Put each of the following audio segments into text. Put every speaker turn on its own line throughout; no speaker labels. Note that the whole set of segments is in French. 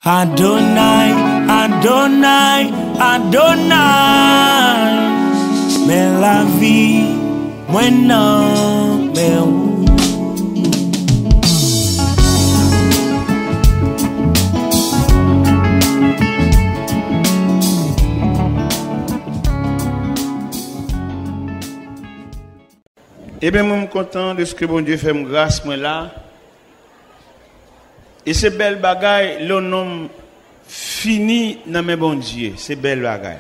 Adonai, Adonai, Adonai, mais la vie, moi non, mais où?
Eh bien, moi, je suis content de ce que bon Dieu fait me grâce, moi là. Et ces belles bagailles, le nom fini dans mes bon Dieu. Ces belles bagailles.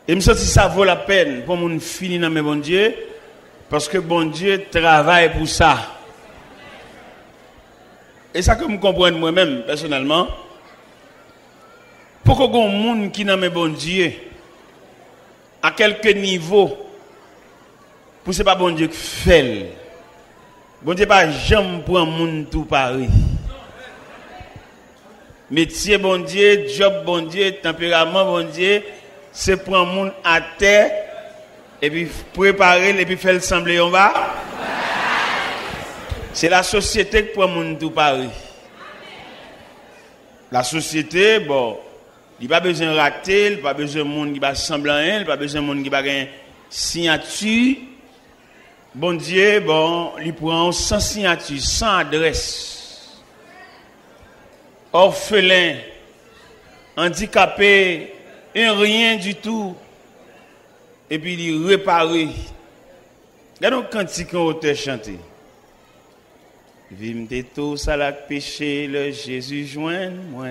Et je me sens que ça vaut la peine pour mon fini dans mes bon Dieu. Parce que bon Dieu travaille pour ça. Et ça que je comprends moi-même, personnellement. Pour que les gens qui dans mes bon Dieu, à quelque niveau, pour ce pas bon Dieu qui fait. Bon Dieu pas jamais pour un monde tout pareil. Métier bon Dieu, job bon Dieu, tempérament bon Dieu, c'est pour un monde à terre et puis préparer et puis faire sembler en bas. C'est la société qui pour un monde tout pareil. La société, bon, il pas besoin de rater, il pas besoin de monde qui va sembler rien, il pas besoin de monde qui va gagner signature. Bon Dieu, bon, il prend sans signature, sans adresse. Orphelin, handicapé, et rien du tout. Et puis il répare. Regardons quand il auteur chanté. Vim de tous à la péché, le Jésus joint moi.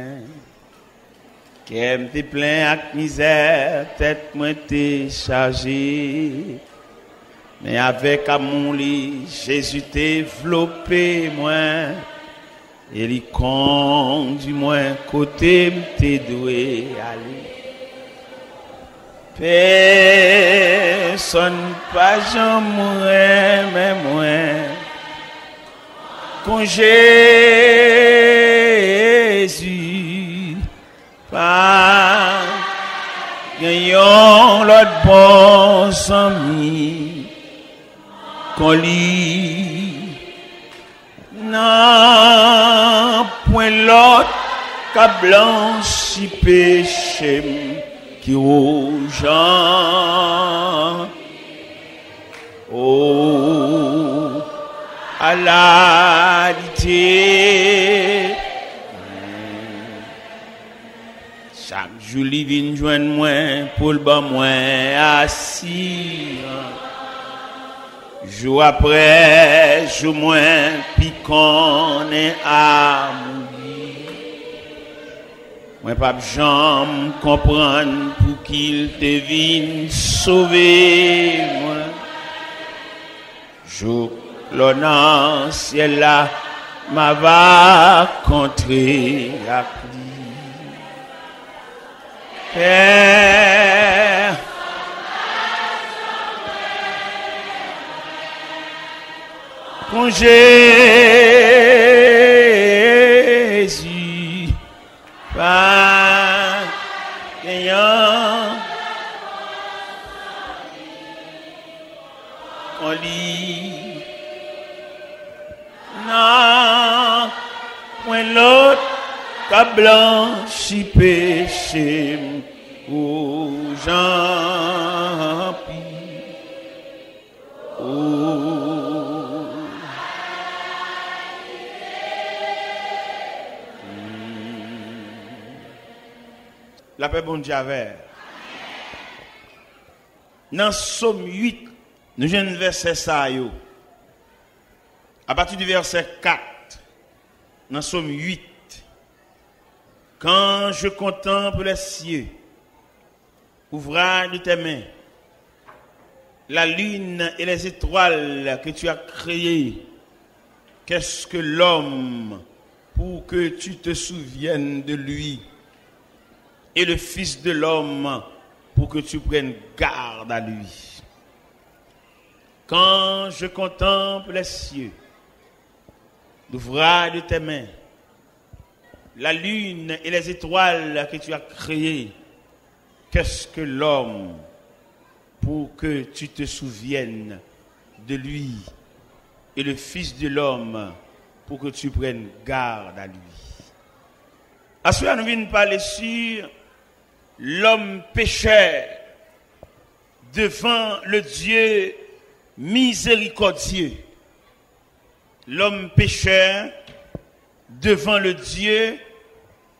Qu'aime te plein avec misère, tête moi t'es chargé. Mais avec amour, Jésus t'a développé, moi. Et il conduit, moi, côté m'te doué aller. Personne pas jamais, mais moi. Quand Jésus, pas gagnons l'autre bon ami. Qu'on lit, non, point l'autre, qu'à blanchi péché, qui rouge, oh, à la lité. Chaque jour, il vient joindre moi, pour le bas, moi, assis. Jour après, jour moins, puis qu'on est à mourir. Moi, pas jamais comprendre pour qu'il te vienne sauver, moi. Jour, l'honneur, ciel là, m'a va contrer à Père. Quand Jésus pas ayant on lit non point l'autre qu'a blanchi péché aux gens la paix bon Dieu avec. Dans Somme 8, nous avons un verset ça yo. À partir du verset 4, dans Somme 8, quand je contemple les cieux, ouvrage de tes mains, la lune et les étoiles que tu as créées, qu'est-ce que l'homme pour que tu te souviennes de lui? Et le Fils de l'homme pour que tu prennes garde à lui. Quand je contemple les cieux, l'ouvrage de tes mains, la lune et les étoiles que tu as créées, qu'est-ce que l'homme pour que tu te souviennes de lui? Et le Fils de l'homme pour que tu prennes garde à lui. Ensuite, nous venons parler sur l'homme pécheur devant le Dieu miséricordieux. L'homme pécheur devant le Dieu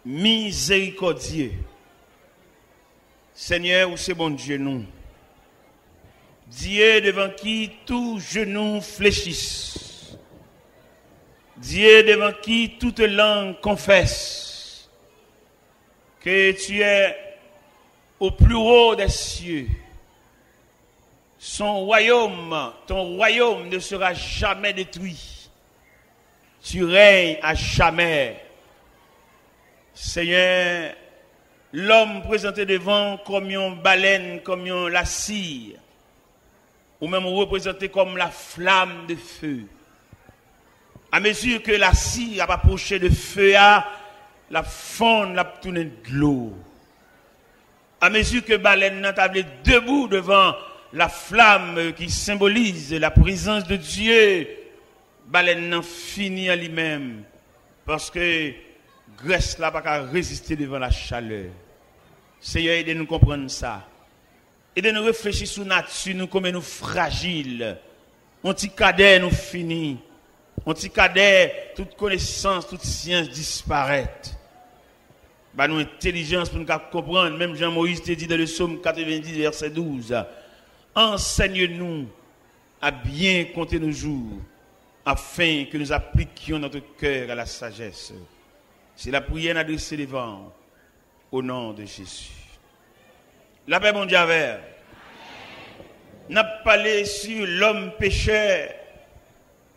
miséricordieux. Seigneur, où c'est bon Dieu nous? Dieu devant qui tout genou fléchisse. Dieu devant qui toute langue confesse que tu es au plus haut des cieux. Son royaume, ton royaume ne sera jamais détruit. Tu règnes à jamais. Seigneur, l'homme présenté devant comme une baleine, comme la cire, ou même représenté comme la flamme de feu. À mesure que la cire a approché de feu, la fonde, la tourné de l'eau. À mesure que baleine n'a tablé debout devant la flamme qui symbolise la présence de Dieu, baleine n'a fini à lui-même parce que Grèce n'a pas qu'à résister devant la chaleur. Seigneur, aidez-nous à comprendre ça. Aidez-nous à réfléchir sur la nature, nous comme nous fragiles. On petit cadet nous finit. On petit cadet, toute connaissance, toute science disparaît. Bah nous intelligence pour nous comprendre. Même Jean-Moïse te dit dans le psaume 90, verset 12. Enseigne-nous à bien compter nos jours, afin que nous appliquions notre cœur à la sagesse. C'est la prière adressée devant, au nom de Jésus. La paix mondiale. N'a parlé sur l'homme pécheur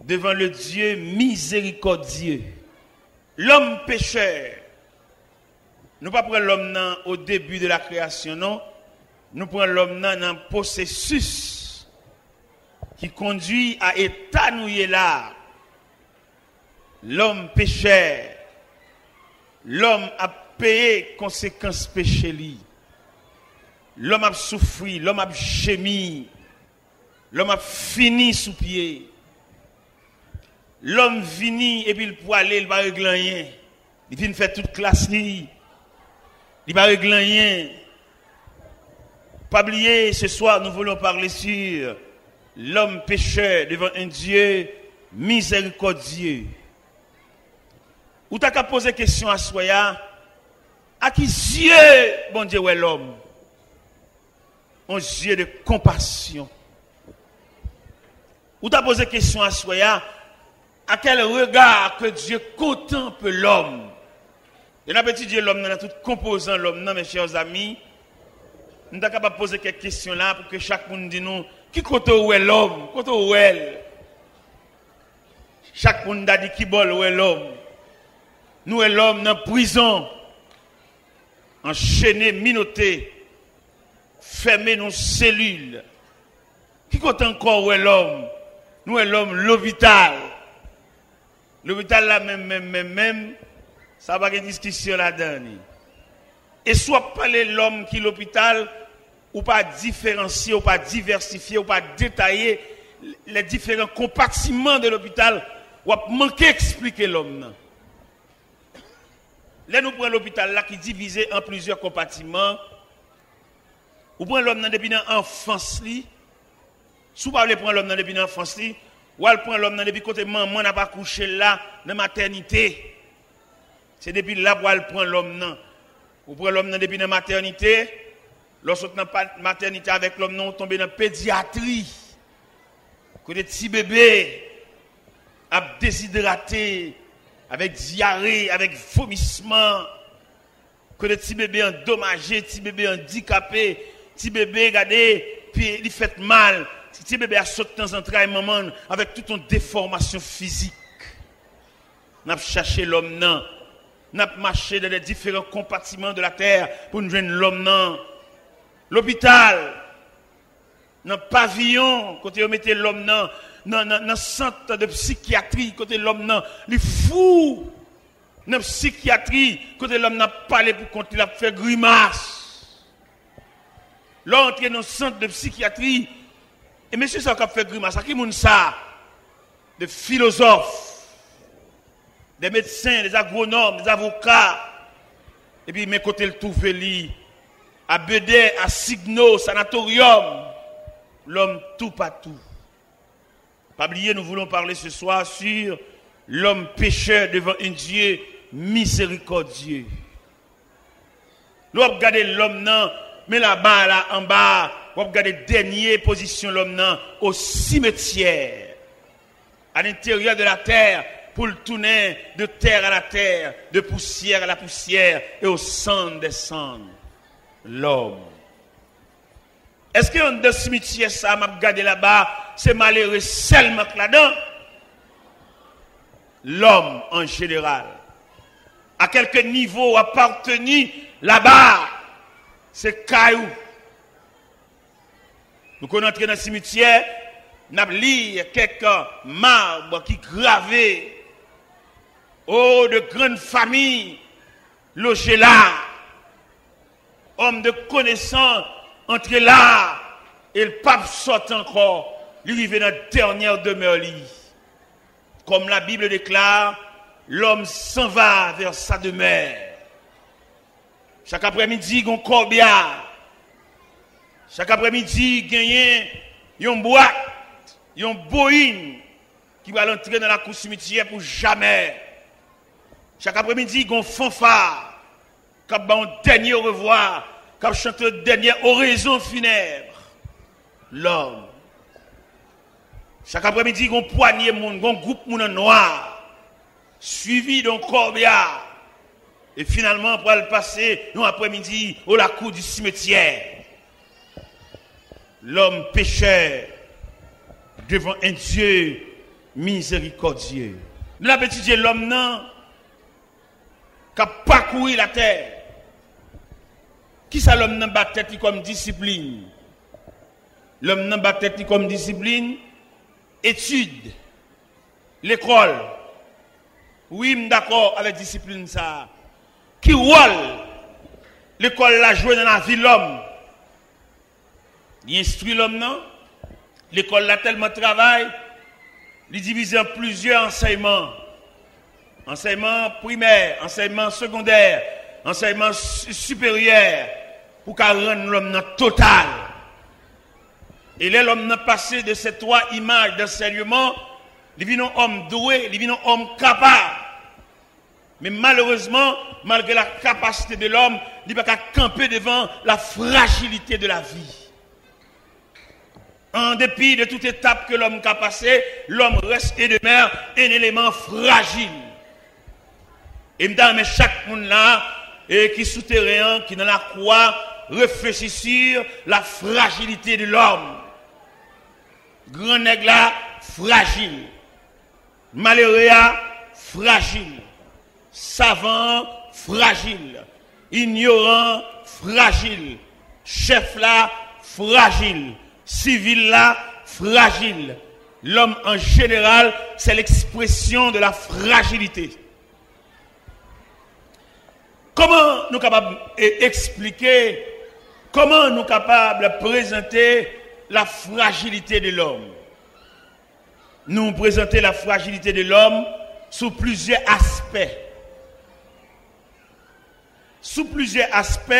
devant le Dieu miséricordieux. L'homme pécheur. Nous ne prenons pas l'homme au début de la création, non. Nous prenons l'homme dans un processus qui conduit à étanouiller là. L'homme pécheur. L'homme a payé conséquences péché li. L'homme a souffert, l'homme a gémi. L'homme a fini sous pied. L'homme vini et puis il peut aller, il va régler rien. Il vient faire toute classe li. Il va régler rien. Pas oublier, ce soir, nous voulons parler sur l'homme pécheur devant un Dieu miséricordieux. Ou t'as qu'à poser question à Soya, à qui Dieu, bon Dieu, est l'homme? Un Dieu de compassion. Ou t'as posé question à Soya, à quel regard que Dieu contemple l'homme? Et n'a pas étudié l'homme dans tout composant l'homme, non, mes chers amis. Nous sommes capables de poser quelques questions là pour que chaque monde dise nous, qui côté où est l'homme? Côté où est? Chaque monde a dit qui bol où est l'homme? Nous est l'homme dans la prison, enchaîné, minoté, fermé dans une cellule. Qui côté encore où est l'homme? Nous est l'homme l'hôpital. L'hôpital là même, ça va y avoir une discussion là-dedans. Et soit parler l'homme qui est l'hôpital, ou pas différencier, ou pas diversifier, ou pas détailler les différents compartiments de l'hôpital, ou pas manquer d'expliquer l'homme. Là, nous prenons l'hôpital là qui est divisé en plusieurs compartiments. Ou prenons l'homme depuis l'enfance. Si vous ne prendre l'homme depuis l'enfance, ou elle prend l'homme depuis côté maman n'a pas couché là, dans la maternité. C'est depuis là où elle prend l'homme. Ou prenez l'homme depuis la maternité. Lorsque vous êtes dans la maternité avec l'homme, vous tombez dans la pédiatrie. Côté petit bébé, a déshydraté, avec diarrhée, avec vomissement. Côté petit bébé endommagé, petit bébé handicapé, petit bébé, regardez, puis il fait mal. Petit bébé a sauté dans un train maman avec toute une déformation physique. Nous avons cherché l'homme non. Nous avons marché dans les différents compartiments de la terre pour nous joindre l'homme non. L'hôpital, dans le pavillon, côté où mettez l'homme non, dans le centre de psychiatrie, côté l'homme non, les fous, dans la psychiatrie, côté l'homme n'a pas parlé pour compter, il a fait grimace. L'entrée dans le centre de psychiatrie, et monsieur ça a fait grimace, à qui moun ça? Des philosophes, des médecins, des agronomes, des avocats, Et puis, mes côtés le trouver li, à Bédé, à Signo, Sanatorium, l'homme tout partout. Pas oublier, nous voulons parler ce soir sur l'homme pécheur devant un Dieu miséricordieux. Nous regardez l'homme non, mais là-bas, là en bas, vous regardez dernière position l'homme non, au cimetière, à l'intérieur de la terre, pour le tourner de terre à la terre, de poussière à la poussière et au cendres des cendres. L'homme. Est-ce que dans le cimetière, ça m'a regardé là-bas, c'est malheureux seulement là-dedans? L'homme en général. À quelque niveau appartenu là-bas, c'est caillou. Nous connaissons dans le cimetière, nous avons lu quelques marbres qui gravaient. Oh, de grandes familles logées là. Hommes de connaissance entrés là. Et le pape sort encore. Lui arrive dans la dernière demeure. Comme la Bible déclare, l'homme s'en va vers sa demeure. Chaque après-midi, il y a un corbillard. Chaque après-midi, il y a une boîte, il y a une boïne qui va entrer dans la cour cimetière pour jamais. Chaque après-midi, il y a un fanfare qui a un dernier au revoir, qui a chanté une dernière oraison funèbre. L'homme. Chaque après-midi, il y a un poignée, un groupe noir, suivi d'un corbillard. Et finalement, pour le passer, un après-midi, au la cour du cimetière. L'homme pécheur devant un Dieu miséricordieux. Nous avons étudié l'homme non, qui a parcouru la terre. Qui ça l'homme n'a pas tête comme discipline? L'homme n'a pas tête comme discipline. Étude, l'école. Oui, d'accord avec discipline ça. Qui rôle l'école la joué dans la vie de l'homme? Il instruit l'homme, non? L'école là tellement travail, il divise en plusieurs enseignements. Enseignement primaire, enseignement secondaire, enseignement supérieur, pour qu'à rendre l'homme total. Et là, l'homme n'a passé de ces trois images d'enseignement, il vit un homme doué, il vit un homme capable. Mais malheureusement, malgré la capacité de l'homme, il ne peut pas camper devant la fragilité de la vie. En dépit de toute étape que l'homme a passée, l'homme reste et demeure un élément fragile. Et mais chaque monde là, et qui souterrain, qui dans la croix, réfléchit sur la fragilité de l'homme. Grand nègre là, fragile. Malheureux fragile. Savant, fragile. Ignorant, fragile. Chef là, fragile. Civil là, fragile. L'homme en général, c'est l'expression de la fragilité. Comment nous sommes capables d'expliquer, comment nous sommes capables de présenter la fragilité de l'homme? Nous présentons la fragilité de l'homme sous plusieurs aspects. Sous plusieurs aspects,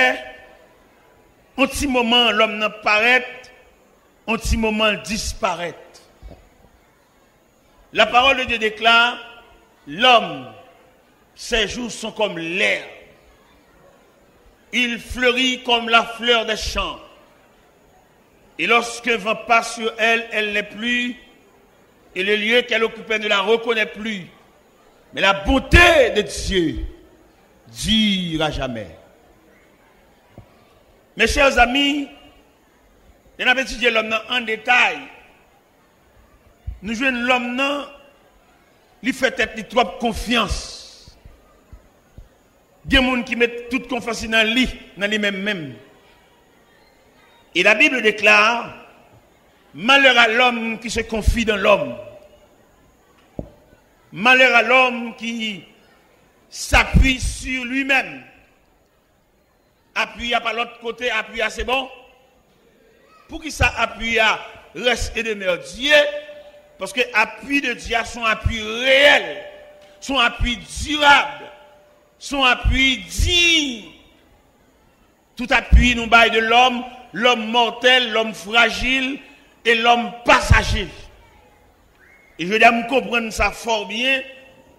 un petit moment l'homme n'apparaît, un petit moment disparaît. La parole de Dieu déclare, l'homme, ses jours sont comme l'air. Il fleurit comme la fleur des champs. Et lorsqu'un vent passe sur elle, elle n'est plus. Et le lieu qu'elle occupait ne la reconnaît plus. Mais la bonté de Dieu dure jamais. Mes chers amis, on a étudié l'homme en détail. Nous jouons l'homme, il fait peut-être trop confiance. Il y a des gens qui mettent toute confiance dans lui-même. Et la Bible déclare, malheur à l'homme qui se confie dans l'homme. Malheur à l'homme qui s'appuie sur lui-même. Appuie à par l'autre côté, appuie à c'est bon. Pour qui ça appuie à reste et demeure Dieu? Parce que l'appui de Dieu, son appui réel, son appui durable, son appui digne Tout appui nous baille de l'homme, l'homme mortel, l'homme fragile et l'homme passager. Et je dois me comprendre ça fort bien.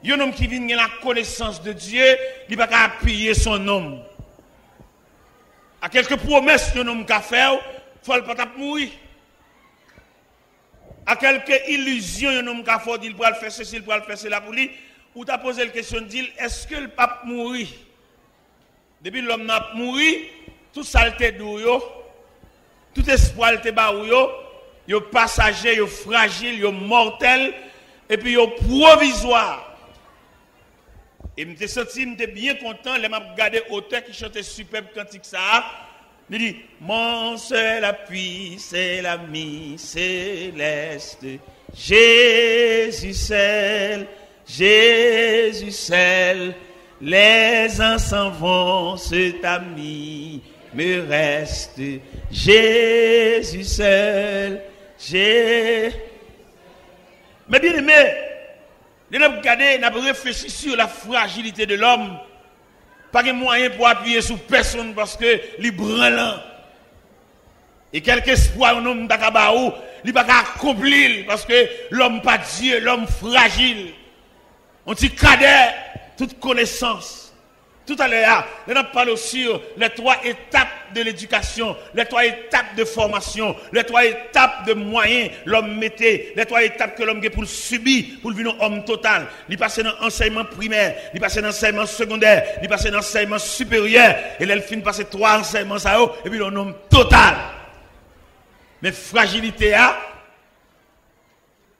Un homme qui vient de la connaissance de Dieu, il ne va pas appuyer son homme. À quelques promesses que nous avons fait, il ne faut pas mourir. À quelques illusions que nous avons fait, il va faire ceci, il va faire cela pour lui. Ou tu as posé la question de dire, est-ce que le pape mourir? Depuis l'homme n'a mouru, tout saleté d'où, tout espoir te baou yo passager, yo fragile, yo mortel, et puis yo provisoire. Et je me senti bien content, je m'a regardé auteur qui chantait superbe cantique ça. Il dit, mon seul appui, c'est l'ami céleste, Jésus seul, les uns s'en vont, cet ami me reste, Jésus seul, Mais bien aimé, nous avons regardé, nous avons réfléchi sur la fragilité de l'homme. Pas de moyen pour appuyer sur personne parce que les branlant. Et quel espoir un homme d'Akabaou, il ne peut pas accomplir parce que l'homme pas Dieu, l'homme fragile. On dit cadet, toute connaissance. Tout à l'heure, nous avons parlé sur les 3 étapes de l'éducation, les 3 étapes de formation, les 3 étapes de moyens l'homme mettait, les 3 étapes que l'homme a pour subir, pour devenir homme total. Il passe dans l'enseignement primaire, il passe dans l'enseignement secondaire, il passe dans l'enseignement supérieur, et là, il finit passer 3 enseignements ça, et puis l'homme total. Mais fragilité a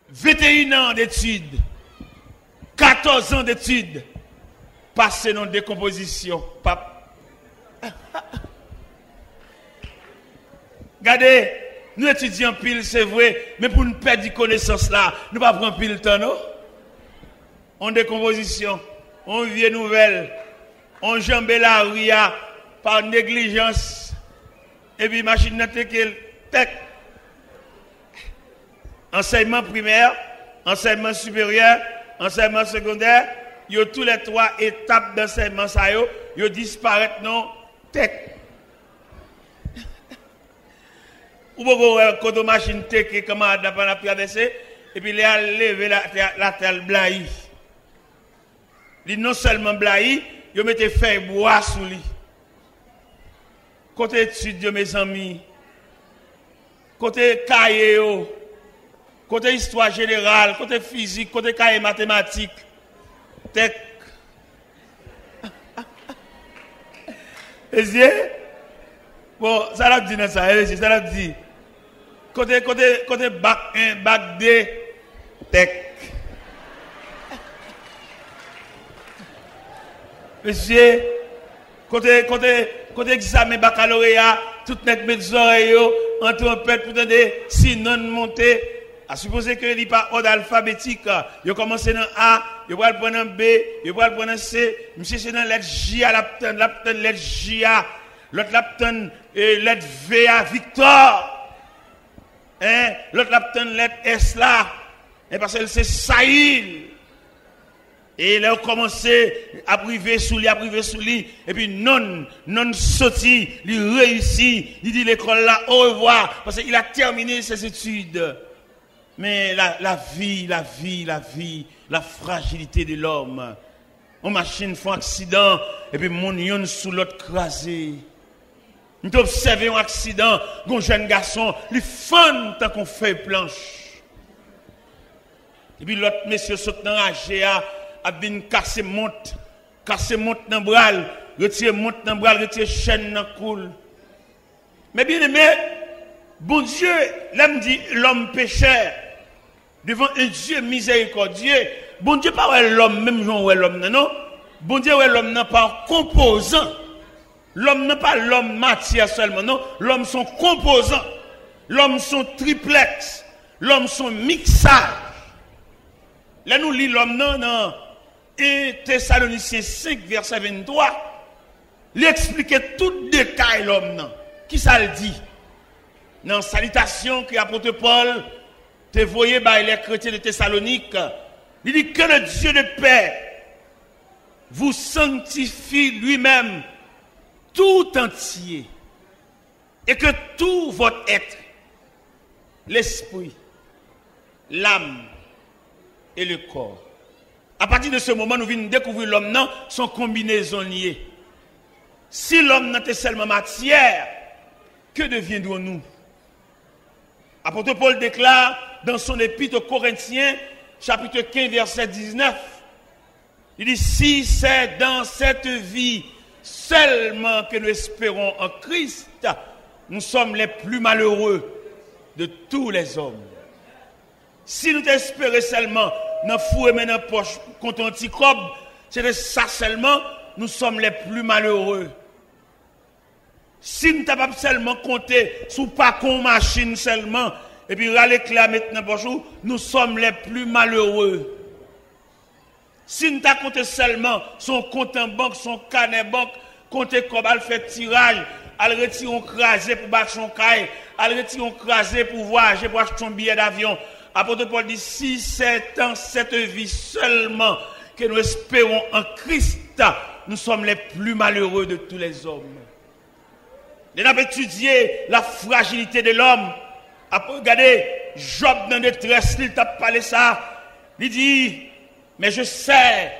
21 ans d'études, 14 ans d'études, passé dans décomposition. Regardez, nous étudions pile, c'est vrai, mais pour nous perdre de connaissance là, nous ne pas prendre pile le temps, non? En décomposition, on vient nouvelle, on jambe la rue par négligence, et puis machine n'a tech. Enseignement primaire, enseignement supérieur, enseignement secondaire, il y a tous les 3 étapes d'enseignement, ça y a disparaître non tech. Ou bien quand on machine tech comment on a traversé et puis il a levé la terre blaï. Il non seulement blaï, il mettait feuille bois sous lui. Côté études mes amis, côté cahier, côté histoire générale, côté physique, côté cahier mathématiques. Tech. Bon, ça l'a dit dans ça, ça l'a dit. Côté bac 1, bac 2, tech. Monsieur, côté examen baccalauréat, tout net met des oreilles, en trompette pour donner si non monter. À supposer que il n'y a pas ordre alphabétique, il commence dans A, il va prendre un B, il va prendre un C, monsieur c'est dans lettre J à l'aptène lettre J à, l'autre l'aptène lettre V à Victor, hein, l'autre l'aptène lettre S là, et parce que c'est Saïl. Et là, on commence à priver sous lui, et puis non sorti, il réussit, il dit l'école là, au revoir, parce qu'il a terminé ses études. Mais la vie, la fragilité de l'homme. On machine font accident, et puis mon yon sous l'autre crasé. Nous observons un accident, un jeune garçon, il fend tant qu'on fait planche. Et puis l'autre monsieur saute dans la GA, a bien cassé monte dans le bras, retire monte dans le bras, retire chaîne dans le cou. Mais bien aimé, bon Dieu, l'homme dit l'homme pécheur. Devant un Dieu miséricordieux, bon Dieu pas l'homme même genre l'homme non, bon Dieu l'homme n'a pas composant. L'homme n'a pas l'homme matière seulement non, l'homme son composant. L'homme son triplex, l'homme son mixage. Là nous lit l'homme non 1 Thessaloniciens 5 verset 23. Il explique tout détail l'homme non. Qui ça le dit? Dans salutation que l'apôtre Paul te voyez par les chrétiens de Thessalonique, il dit que le Dieu de paix vous sanctifie lui-même tout entier et que tout votre être, l'esprit, l'âme et le corps. À partir de ce moment, nous venons découvrir l'homme dans son combinaison liée. Si l'homme n'était seulement matière, que deviendrons-nous? Apôtre Paul déclare dans son épître aux Corinthiens, chapitre 15, verset 19, il dit, si c'est dans cette vie seulement que nous espérons en Christ, nous sommes les plus malheureux de tous les hommes. Si nous espérons seulement dans le fou et dans la poche contre un petit cob, c'est de ça seulement, nous sommes les plus malheureux. Si nous sommes seulement compter sous pas qu'on machine seulement, et puis râler clair maintenant bonjour, nous sommes les plus malheureux. Si nous avons compté seulement son compte en banque, son carnet banque, compter comme elle fait tirage, elle retire un crasé pour battre son caille, elle retire un crasé pour voyager, pour acheter son billet d'avion. Apôtre Paul dit, si c'est dans cette vie seulement que nous espérons en Christ, nous sommes les plus malheureux de tous les hommes. Nous avons étudié la fragilité de l'homme. Après, regardez, Job dans la détresse, il t'a parlé ça. Il dit, mais je sais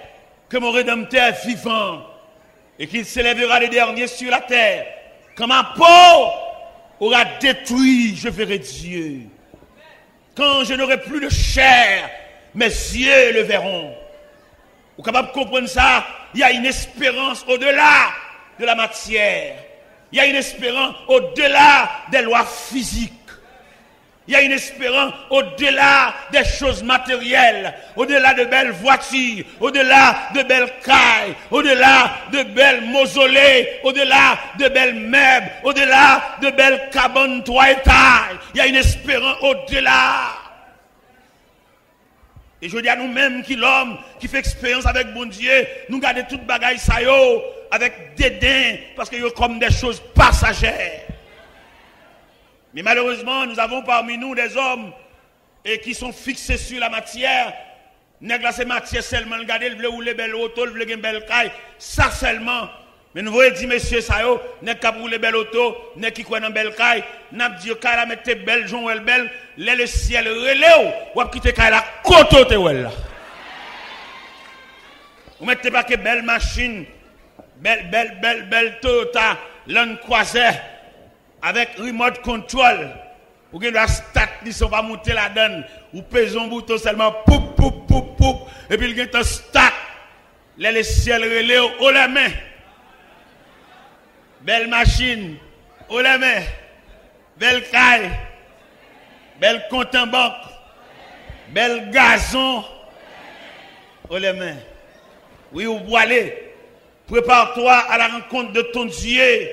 que mon Rédempteur est vivant et qu'il s'élèvera les derniers sur la terre. Quand ma peau aura détruit, je verrai Dieu. Quand je n'aurai plus de chair, mes yeux le verront. Vous êtes capable de comprendre ça? Il y a une espérance au-delà de la matière. Il y a une espérance au-delà des lois physiques. Il y a une espérance au-delà des choses matérielles, au-delà de belles voitures, au-delà de belles cailles, au-delà de belles mausolées, au-delà de belles meubles, au-delà de belles cabanes 3 étages. Il y a une espérance au-delà. Et je dis à nous-mêmes qui l'homme qui fait expérience avec bon Dieu, nous gardons toute bagaille ça yo avec dédain parce que yo comme des choses passagères. Mais malheureusement, nous avons parmi nous des hommes et qui sont fixés sur la matière. Nèg la c'est matière seulement, regarder, le veut rouler belle auto, le veut une belle caille, ça seulement. Mais nous voyons dire messieurs ça yo, nèg qui rouler belle auto, nèg qui croit dans belle caille, n'a dit caille la mettre belle, jon elle belle, le ciel relève ou quitter caille la côté te là. Vous mettez pas que belle machine, belle Toyota Land Cruiser avec remote control. Ou que la stat ne sont pas monter la donne, ou pèse un bouton seulement poup poup poup poup et puis il y a un stat. Les ciel relève au la main. Belle machine, au la main. Belle caille. Belle compte en banque. Belle gazon. Au la main. Oui, ou aller. Prépare-toi à la rencontre de ton Dieu.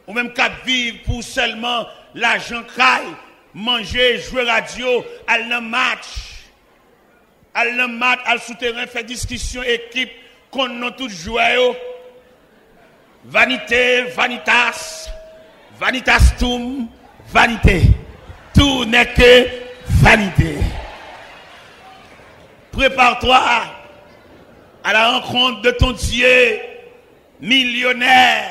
Ou même qu'à vivre pour seulement l'argent caille, manger, jouer radio, aller dans match. Aller dans match, aller souterrain, faire discussion, équipe, qu'on a tout joué. Vanité, vanitas, vanitastum, vanité. Tout n'est que vanité. Prépare-toi à la rencontre de ton Dieu millionnaire.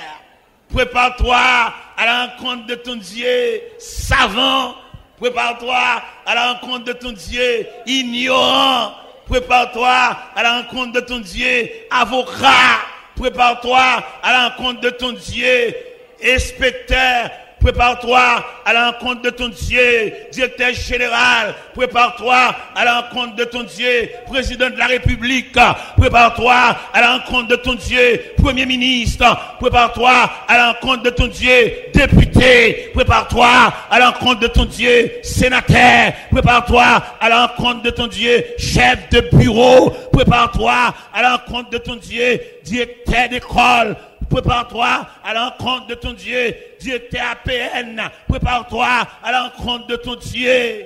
Prépare-toi à la rencontre de ton Dieu savant. Prépare-toi à la rencontre de ton Dieu ignorant. Prépare-toi à la rencontre de ton Dieu avocat. Prépare-toi à la rencontre de ton Dieu inspecteur. Prépare-toi à la rencontre de ton Dieu, directeur général. Prépare-toi à la rencontre de ton Dieu, président de la République. Prépare-toi à la rencontre de ton Dieu, premier ministre. Prépare-toi à la rencontre de ton Dieu, député. Prépare-toi à la rencontre de ton Dieu, sénateur. Prépare-toi à la rencontre de ton Dieu, chef de bureau. Prépare-toi à la rencontre de ton Dieu, directeur d'école. Prépare-toi à la rencontre de ton Dieu, directeur APN. Prépare-toi à la rencontre de ton Dieu.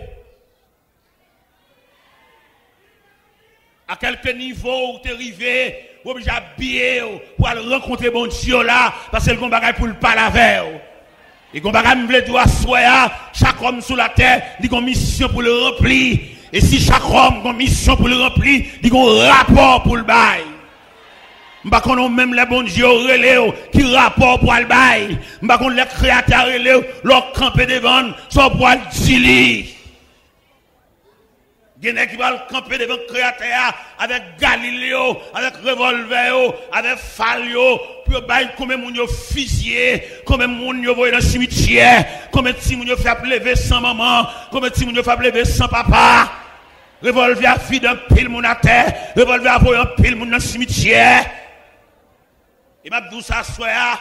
À quelque niveau où tu es arrivé, ou obligé à habiller pour aller rencontrer bon Dieu là, parce que le combat pour le parler avec. Et le combat me veut dire chaque homme sur la terre, il a une mission pour le remplir. Et si chaque homme a une mission pour le remplir, il a un rapport pour le bail. M'pa qu'on même les bons dieux relé qui rapport pour le bail. M'pa qu'on les créateurs relé leur camper devant son pour le dili. Gene qui va camper devant créateur avec Galiléo, avec revolver, avec Falio, pour bail combien moun yo fusillé, combien moun yo voyé dans le cimetière, combien ti moun yo fait lever sans maman, combien ti moun yo fait lever sans papa. Revolver vide un pile moun à terre, revolver voyé un pile moun dans le cimetière. Et m'a dit ça soya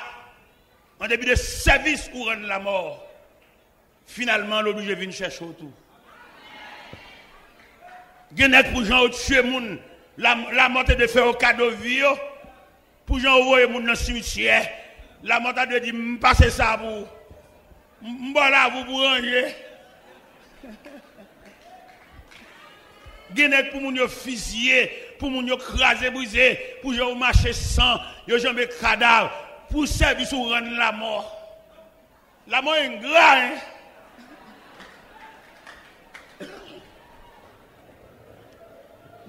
en début de service pour rendre la mort. Finalement l'obligé vient chercher autour. Genek pour gens tuer moun la mort de faire au cadeau vie pour gens envoyer moun dans le cimetière la mort de dire passer ça pour m'bola vous pour ranger Genek pour moun yo fusiller pour moun yo craser briser pour gens marcher sans yo jamais cadavre pour service ou rendre la mort est grave hein?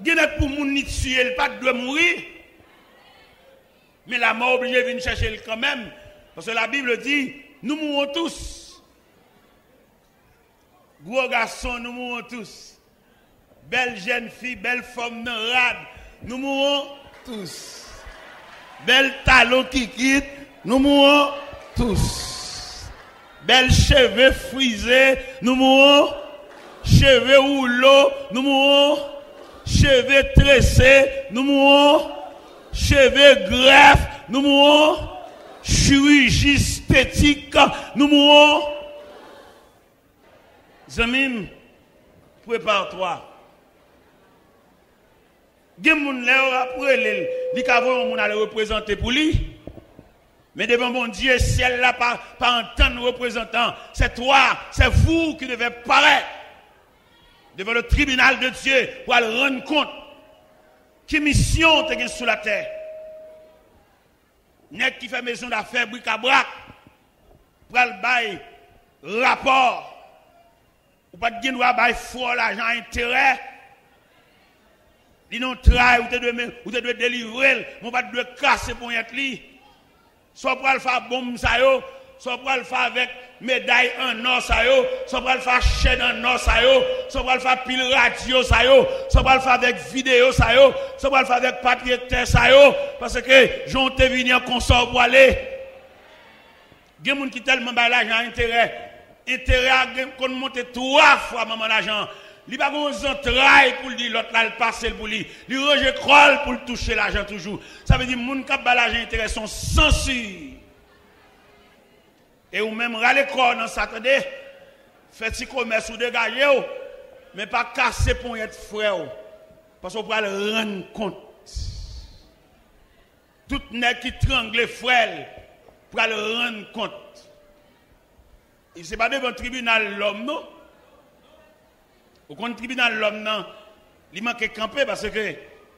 Genek pour moun ni tuer, il pas doit mourir. Mais la mort obligée de venir chercher quand même. Parce que la Bible dit, nous mourons tous. Gros garçon, nous mourons tous. Belle jeune fille, belle femme rade, nous mourons tous. Belle talon qui quitte, nous mourons tous. Belle cheveux frisés, nous mourons. Cheveux rouleaux, nous mourons. Cheveux tressés, nous mourons. Cheveux greffes, nous mourons. Chirurgie esthétique, nous mourons. Zamim, prépare-toi. Gen moun lè après li ka voyon moun aller représenter pour lui. Mais devant mon Dieu, ciel là pas entendre représentant, c'est toi, c'est vous qui devez paraître devant le tribunal de Dieu pour aller rendre compte quelle mission tu as sur la terre. Nèg qui fait maison d'affaires bric-à-brac pour aller bail rapport ou pas de droit bail fort l'argent intérêt. Li non travail ou te doit délivrer, mon pas de casser pour y être li. Soit pour le faire bombe ça yo, soit pour le faire avec médaille en or ça yo, soit pour le faire chaîne en or ça yo, soit pour le faire pile radio ça yo, soit pour le faire avec vidéo ça yo, soit pour le faire avec papier terre ça yo, parce que j'ont te venir en consort pour aller. Gen moun qui tellement ba l'argent intérêt à qu'on monte 3 fois maman l'argent. Il va gon entrailles pour dire l'autre là le passer pour lui. Il range crolle pour toucher l'argent toujours. Ça veut dire moun k'ap ba l'argent intérêt sont censure. Et ou même râler corps dans ça attendez. Fait petit commerce ou dégager mais pas casser pour être frère parce qu'on va le rendre compte. Tout nèg qui trangle frère pour le rendre compte. Et c'est pas devant le tribunal l'homme non. Au compte tribunal l'homme non, il manque camper parce que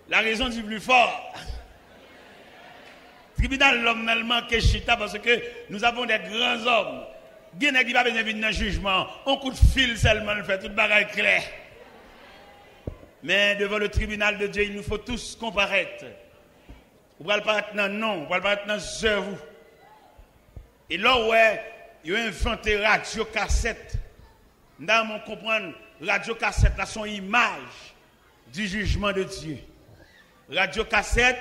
la raison du plus fort. Tribunal l'homme il manque chita parce que nous avons des grands hommes. Gen qui va besoin venir dans jugement, on coup de fil seulement le fait tout bagaille clair. Mais devant le tribunal de Dieu, il nous faut tous comparaître. On va le paraître dans non, on va le paraître dans vous. Et là ouais, il a inventé radio cassette. Nous devons comprendre radio cassette là son image du jugement de Dieu. Radio cassette,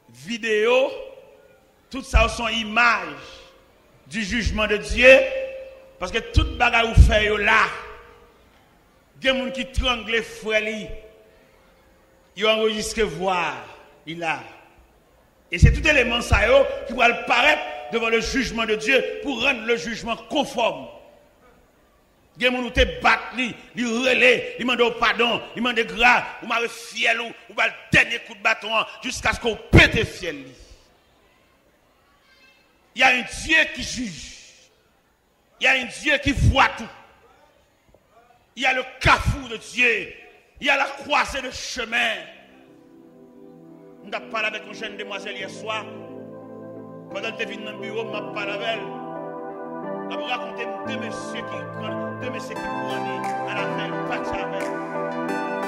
vidéo, tout ça sont images du jugement de Dieu. Parce que toute bagarre ou fait là, il y a des gens qui tranglent les frères, ils enregistrent voix, il a. Et c'est tout élément ça qui va apparaître devant le jugement de Dieu pour rendre le jugement conforme. Il y a des gens qui te battent, ils relèvent, ils demandent pardon, ils demandent grâce, ou m'avez fiel ou va le dernier coup de bâton jusqu'à ce qu'on pète fiel. Il y a un Dieu qui juge. Il y a un Dieu qui voit tout. Il y a le carrefour de Dieu. Il y a la croisée de chemin. On a parlé avec une jeune demoiselle hier soir. Pendant que tu es venu dans le bureau, on a parlé avec elle. On a raconté deux messieurs qui prennent à la fin, pas de